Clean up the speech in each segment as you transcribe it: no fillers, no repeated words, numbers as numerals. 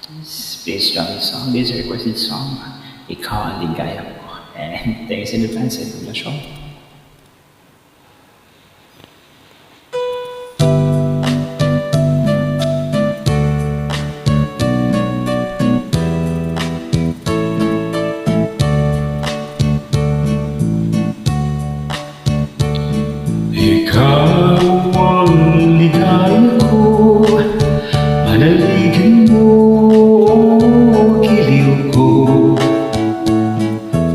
Please join this song. This is a requested song. Ikaw ang ligaya ko. And thanks in advance sa relasyon. Ikaw ang ligaya ko, panaligan mo, giliw ko.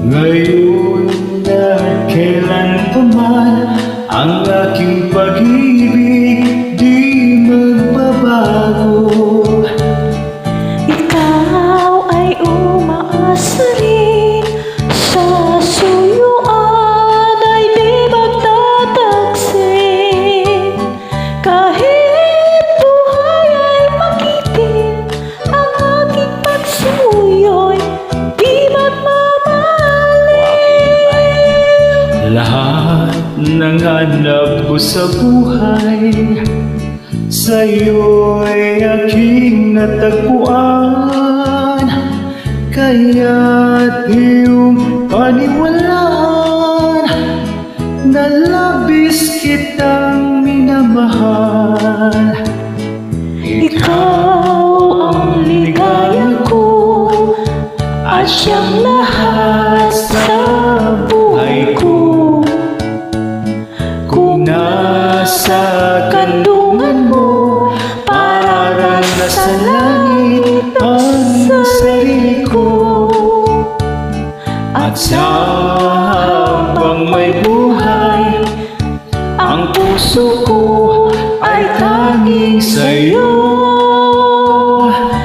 Ngayon at kailan pa man, ang aking pag-ibig di magbabago. Ikaw ay umaasa rin sa suyuan ay di magtataksin. Kahit buhay ay makitin, ang aking pagsuyo'y di magmamaliw. Lahat ng hanap ko sa buhay, sa'yo'y aking natagpuan. Kaya't iyong paniwalaan na labis kitang minamahal. Ikaw ang ligaya ko at siyang lahat sa buhay ko. Kung nasa kandungan mo, parang nasa langit ang sarili ko. At sa habang may buhay, ang puso ko ay tanging sa'yo.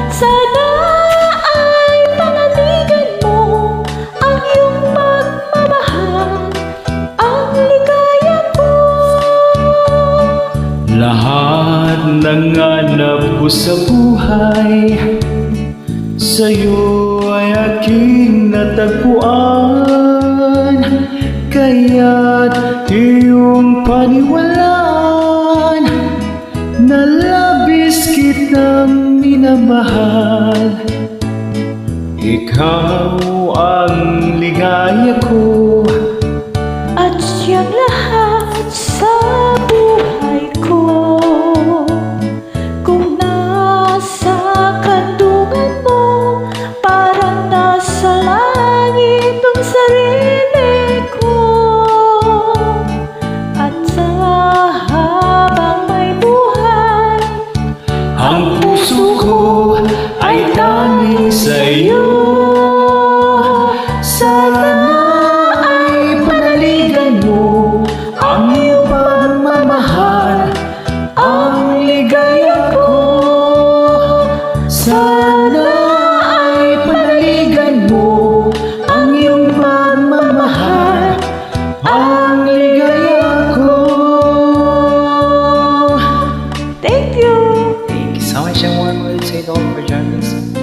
Sana ay panaligan mo ang iyong pagmamahal, ang ligaya ko. Lahat ng hanap ko sa buhay, sa'yo ay aking natagpuan. Kaya't iyong paniwalaan na labis kitang minamahal. Ikaw ang ligaya ko At siyang lahat sa buhay ko. Kung nasa kandungan mo, parang nasa langit ang sarili ko. At sa habang may buhay, ang puso ko ay tanging sa'yo. Sana ay panaligan mo ang iyong pagmamahal, ang ligaya ko. Sana ay panaligan mo ang iyong pagmamahal, ang ligaya ko. thank you! Thank you so much and warm words. Say it all for joining us.